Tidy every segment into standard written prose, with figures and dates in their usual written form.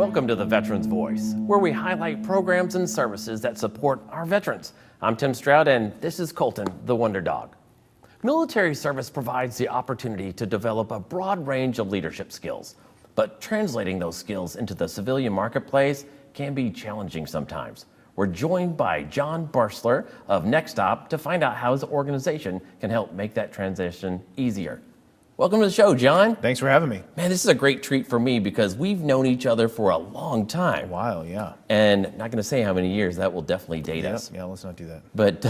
Welcome to the Veterans Voice, where we highlight programs and services that support our veterans. I'm Tim Stroud, and this is Colton, the Wonder Dog. Military service provides the opportunity to develop a broad range of leadership skills, but translating those skills into the civilian marketplace can be challenging sometimes. We're joined by John Barsler of Next Stop to find out how his organization can help make that transition easier. Welcome to the show, John. Thanks for having me. Man, this is a great treat for me because we've known each other for a long time. A while, yeah. And not going to say how many years, that will definitely date us. Yeah, let's not do that. But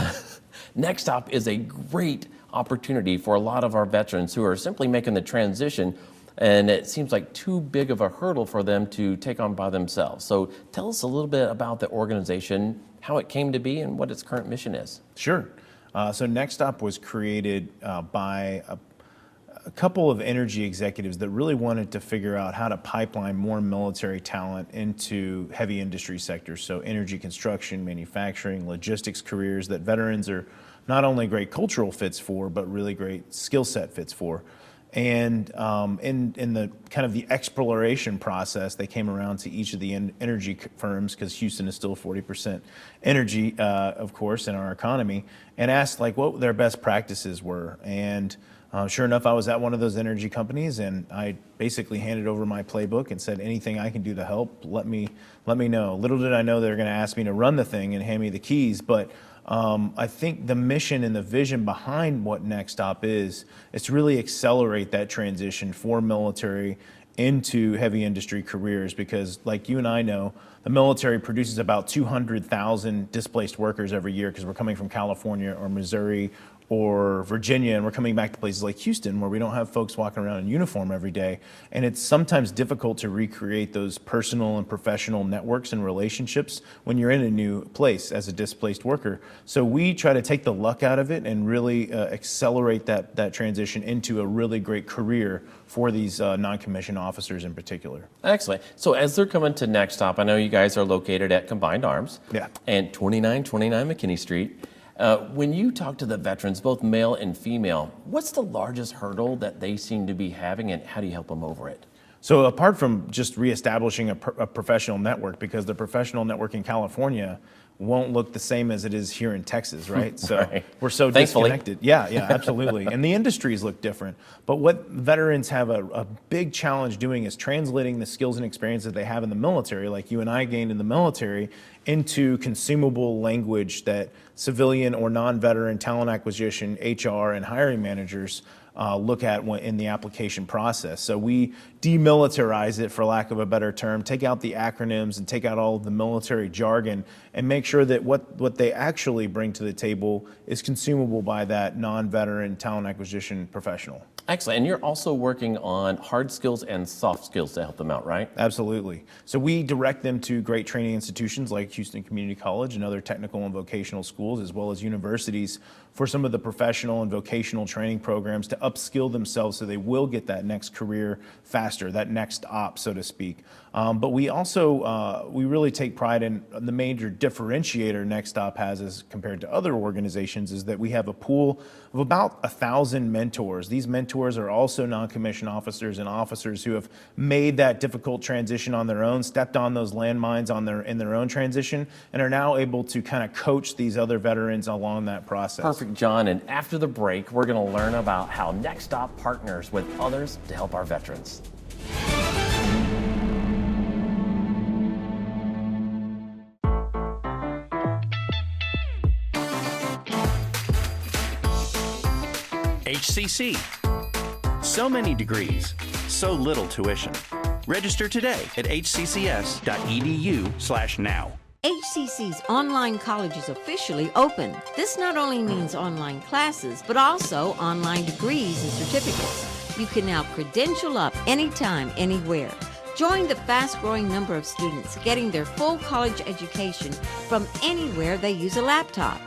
Next Stop is a great opportunity for a lot of our veterans who are simply making the transition, and it seems like too big of a hurdle for them to take on by themselves. So tell us a little bit about the organization, how it came to be, and what its current mission is. Sure. So Next Stop was created by a couple of energy executives that really wanted to figure out how to pipeline more military talent into heavy industry sectors. So energy, construction, manufacturing, logistics careers that veterans are not only great cultural fits for, but really great skill set fits for. And in the kind of the exploration process, they came around to each of the energy firms, because Houston is still 40% energy, of course, in our economy, and asked like what their best practices were. And sure enough, I was at one of those energy companies, and I basically handed over my playbook and said, anything I can do to help, let me know. Little did I know they were going to ask me to run the thing and hand me the keys, but I think the mission and the vision behind what Next Stop is to really accelerate that transition for military into heavy industry careers, because like you and I know, the military produces about 200,000 displaced workers every year, because we're coming from California or Missouri or Virginia, and we're coming back to places like Houston where we don't have folks walking around in uniform every day. And it's sometimes difficult to recreate those personal and professional networks and relationships when you're in a new place as a displaced worker. So we try to take the luck out of it and really accelerate that transition into a really great career for these non-commissioned officers in particular. Excellent. So as they're coming to Next Stop, I know you guys are located at Combined Arms, yeah, and 2929 McKinney Street. When you talk to the veterans, both male and female, what's the largest hurdle that they seem to be having, and how do you help them over it? So apart from just reestablishing a professional network, because the professional network in California won't look the same as it is here in Texas, right? So right. We're so Thankfully. disconnected. Yeah, absolutely. And the industries look different. But what veterans have a big challenge doing is translating the skills and experiences they have in the military, like you and I gained in the military, into consumable language that civilian or non-veteran talent acquisition, HR, and hiring managers look at in the application process. So we demilitarize it, for lack of a better term, take out the acronyms and take out all of the military jargon, and make sure that what they actually bring to the table is consumable by that non-veteran talent acquisition professional. Excellent. And you're also working on hard skills and soft skills to help them out, right? Absolutely. So we direct them to great training institutions like Houston Community College and other technical and vocational schools, as well as universities, for some of the professional and vocational training programs to upskill themselves so they will get that next career faster, that next op, so to speak. But we also, we really take pride in the major differentiator Next Stop has as compared to other organizations, is that we have a pool of about 1,000 mentors. These mentors are also non-commissioned officers and officers who have made that difficult transition on their own, stepped on those landmines in their own transition, and are now able to kind of coach these other veterans along that process. Perfect, John. And after the break, we're going to learn about how Next Stop partners with others to help our veterans. HCC. So many degrees, so little tuition. Register today at hccs.edu/now. HCC's online college is officially open. This not only means online classes, but also online degrees and certificates. You can now credential up anytime, anywhere. Join the fast-growing number of students getting their full college education from anywhere they use a laptop.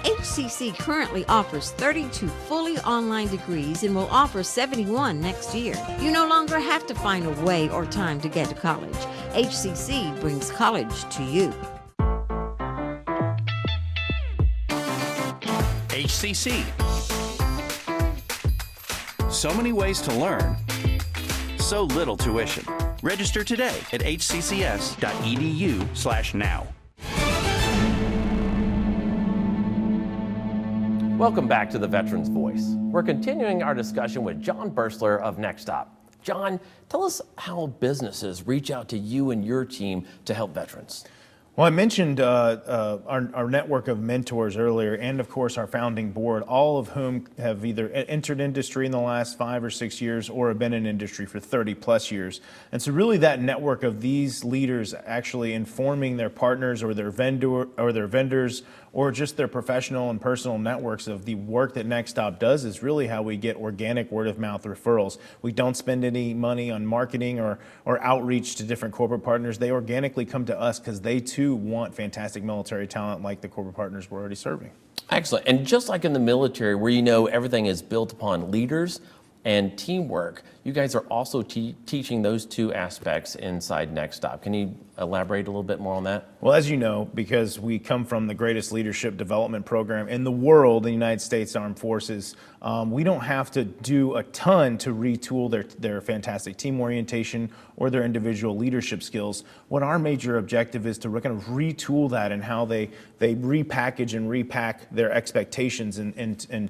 HCC currently offers 32 fully online degrees and will offer 71 next year. You no longer have to find a way or time to get to college. HCC brings college to you. HCC. So many ways to learn, so little tuition. Register today at hccs.edu/now. Welcome back to the Veterans Voice. We're continuing our discussion with John Bursler of Next Stop. John, tell us how businesses reach out to you and your team to help veterans. Well, I mentioned our network of mentors earlier, and of course our founding board, all of whom have either entered industry in the last 5 or 6 years or have been in industry for 30 plus years. And so really that network of these leaders actually informing their partners or their vendors or just their professional and personal networks of the work that Next Stop does is really how we get organic word of mouth referrals. We don't spend any money on marketing or outreach to different corporate partners. They organically come to us because they too want fantastic military talent like the corporate partners we're already serving. Excellent. And just like in the military, where you know everything is built upon leaders and teamwork, you guys are also teaching those two aspects inside Next Stop. Can you elaborate a little bit more on that? Well, as you know, because we come from the greatest leadership development program in the world, the United States Armed Forces, we don't have to do a ton to retool their fantastic team orientation or their individual leadership skills. What our major objective is to kind of retool that and how they repackage and repack their expectations and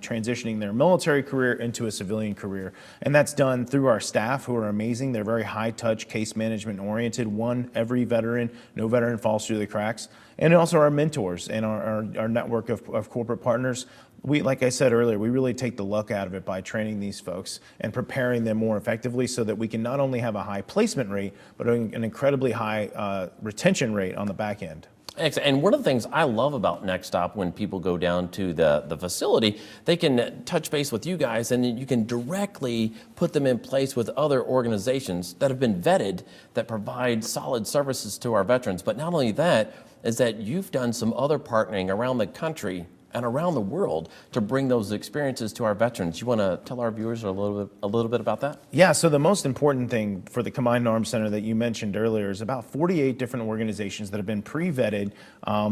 transitioning their military career into a civilian career. And that's done through our staff, who are amazing. They're very high touch, case management oriented, one every veteran, no veteran falls through the cracks. And also our mentors and our network of corporate partners. We, like I said earlier, we really take the luck out of it by training these folks and preparing them more effectively so that we can not only have a high placement rate, but an incredibly high retention rate on the back end. And one of the things I love about Next Stop, when people go down to the facility, they can touch base with you guys and you can directly put them in place with other organizations that have been vetted that provide solid services to our veterans. But not only that, is that you've done some other partnering around the country and around the world to bring those experiences to our veterans. You want to tell our viewers a little bit about that? Yeah, so the most important thing for the Combined Arms Center that you mentioned earlier is about 48 different organizations that have been pre-vetted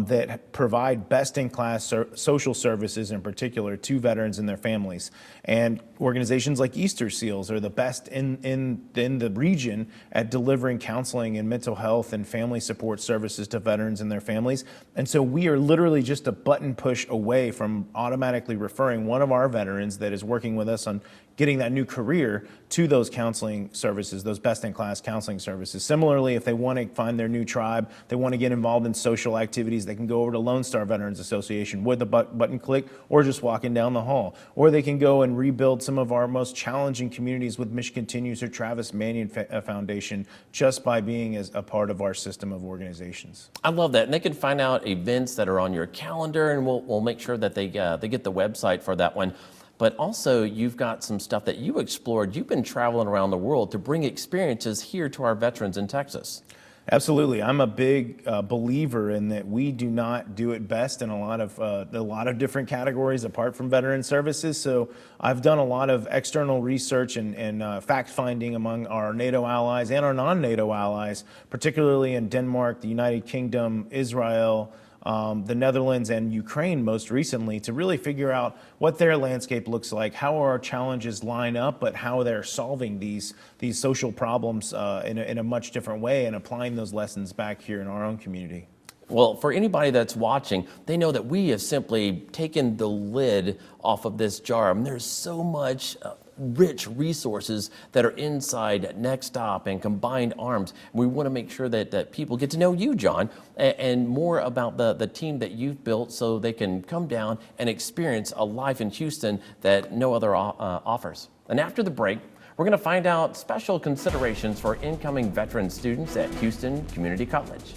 that provide best-in-class social services in particular to veterans and their families. And organizations like Easter Seals are the best in the region at delivering counseling and mental health and family support services to veterans and their families. And so we are literally just a button push away from automatically referring one of our veterans that is working with us on getting that new career to those counseling services, those best-in-class counseling services. Similarly, if they want to find their new tribe, they want to get involved in social activities, they can go over to Lone Star Veterans Association with a button click or just walking down the hall. Or they can go and rebuild some of our most challenging communities with Mission Continues or Travis Manion Foundation just by being as a part of our system of organizations. I love that. And they can find out events that are on your calendar, and we'll make sure that they get the website for that one. But also, you've got some stuff that you explored. You've been traveling around the world to bring experiences here to our veterans in Texas. Absolutely. I'm a big believer in that we do not do it best in a lot of different categories apart from veteran services. So I've done a lot of external research and fact-finding among our NATO allies and our non-NATO allies, particularly in Denmark, the United Kingdom, Israel, the Netherlands and Ukraine most recently, to really figure out what their landscape looks like, how our challenges line up, but how they're solving these social problems in a much different way and applying those lessons back here in our own community. Well, for anybody that's watching, they know that we have simply taken the lid off of this jar. I mean, there's so much rich resources that are inside Next Stop and Combined Arms. We want to make sure that people get to know you, John, and more about the team that you've built so they can come down and experience a life in Houston that no other offers. And after the break, we're going to find out special considerations for incoming veteran students at Houston Community College.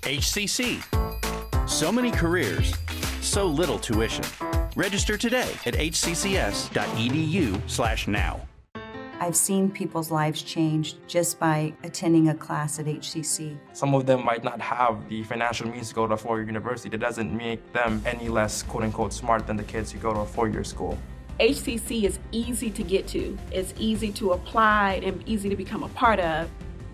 HCC. So many careers, so little tuition. Register today at hccs.edu/now. I've seen people's lives change just by attending a class at HCC. Some of them might not have the financial means to go to a four-year university. That doesn't make them any less quote-unquote smart than the kids who go to a four-year school. HCC is easy to get to. It's easy to apply and easy to become a part of.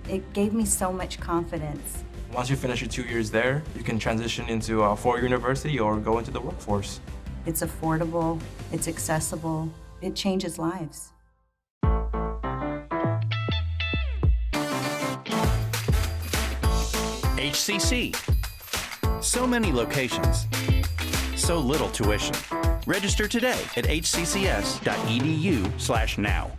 It gave me so much confidence Once you finish your 2 years there, you can transition into a four-year university or go into the workforce. It's affordable, it's accessible, it changes lives. HCC. So many locations. So little tuition. Register today at hccs.edu/now.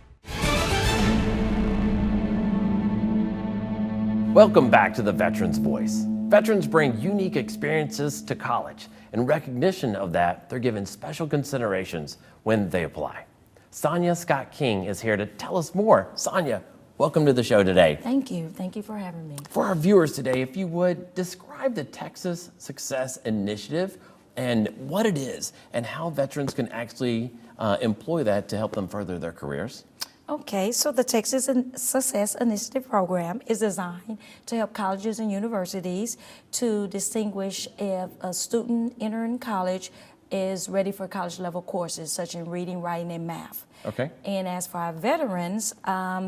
Welcome back to the Veterans Voice. Veterans bring unique experiences to college. In recognition of that, they're given special considerations when they apply. Sonia Scott King is here to tell us more. Sonia, welcome to the show today. Thank you. Thank you for having me. For our viewers today, if you would describe the Texas Success Initiative and what it is and how veterans can actually employ that to help them further their careers. Okay, so the Texas Success Initiative program is designed to help colleges and universities to distinguish if a student entering college is ready for college level courses such as reading, writing, and math. Okay. And as for our veterans,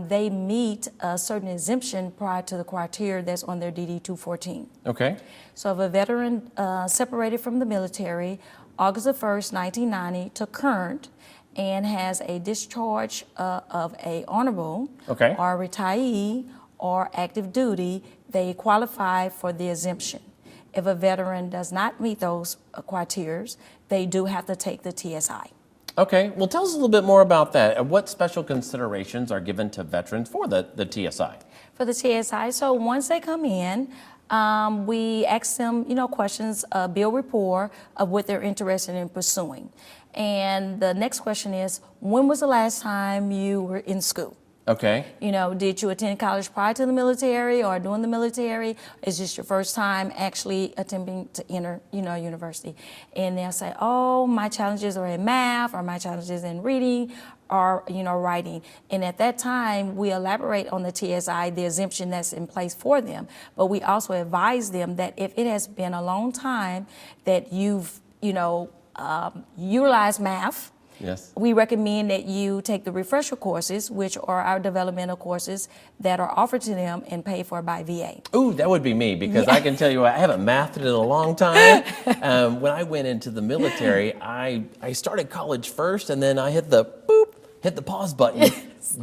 they meet a certain exemption prior to the criteria that's on their DD 214. Okay. So if a veteran separated from the military August the 1st, 1990 to current, and has a discharge of a honorable Okay. or retiree or active duty, they qualify for the exemption. If a veteran does not meet those criteria, they do have to take the TSI. Okay, well, tell us a little bit more about that. What special considerations are given to veterans for the TSI? For the TSI, so once they come in, we ask them, questions, build rapport of what they're interested in pursuing. And the next question is, when was the last time you were in school? Okay. Did you attend college prior to the military or during the military? Is this your first time actually attempting to enter, university? And they'll say, oh, my challenges are in math, or my challenges in reading, or, writing. And at that time, we elaborate on the TSI, the exemption that's in place for them. But we also advise them that if it has been a long time that you've, utilize math. Yes. We recommend that you take the refresher courses, which are our developmental courses that are offered to them and paid for by VA. Ooh, that would be me, because I can tell you I haven't mathed in a long time. When I went into the military, I started college first, and then I hit the pause button,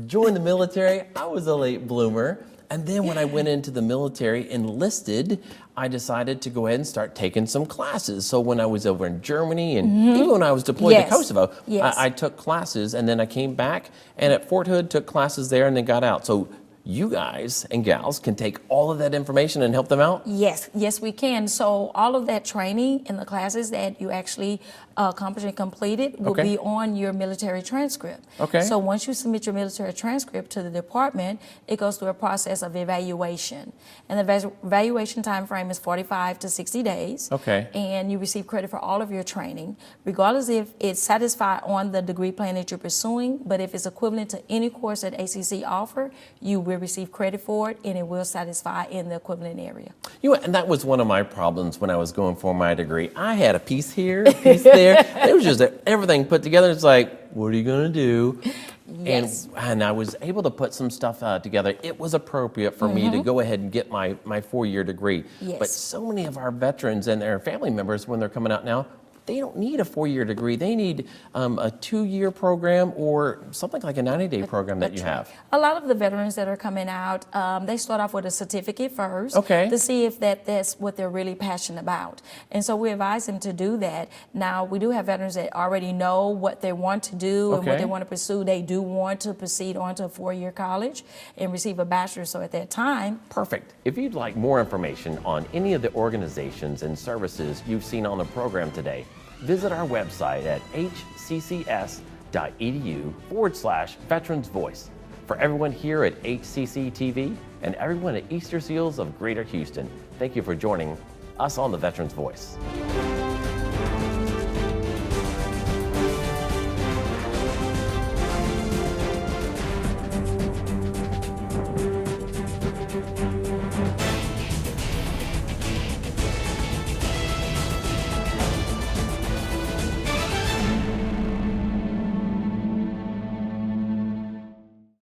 joined the military. I was a late bloomer. And then when I went into the military, enlisted, I decided to go ahead and start taking some classes. So when I was over in Germany and even when I was deployed to Kosovo, I took classes, and then I came back and at Fort Hood took classes there and then got out. So you guys and gals can take all of that information and help them out? Yes, we can. So all of that training in the classes that you actually accomplished and completed will be on your military transcript. Okay. So once you submit your military transcript to the department, it goes through a process of evaluation. And the evaluation time frame is 45 to 60 days. Okay. And you receive credit for all of your training, regardless if it's satisfied on the degree plan that you're pursuing, but if it's equivalent to any course that HCC offer, you will receive credit for it, and it will satisfy in the equivalent area. And that was one of my problems when I was going for my degree. I had a piece here, a piece there. It was just everything put together. It's like, what are you going to do? Yes. And I was able to put some stuff together. It was appropriate for me to go ahead and get my 4-year degree. Yes. But so many of our veterans and their family members, when they're coming out now, they don't need a 4-year degree. They need a 2-year program or something like a 90-day program that you have. A lot of the veterans that are coming out, they start off with a certificate first to see if that's what they're really passionate about. And so we advise them to do that. Now, we do have veterans that already know what they want to do and what they want to pursue. They do want to proceed on to a 4-year college and receive a bachelor's. So at that time. Perfect. If you'd like more information on any of the organizations and services you've seen on the program today, visit our website at hccs.edu/Veterans Voice. For everyone here at HCC TV and everyone at Easter Seals of Greater Houston, thank you for joining us on the Veterans Voice.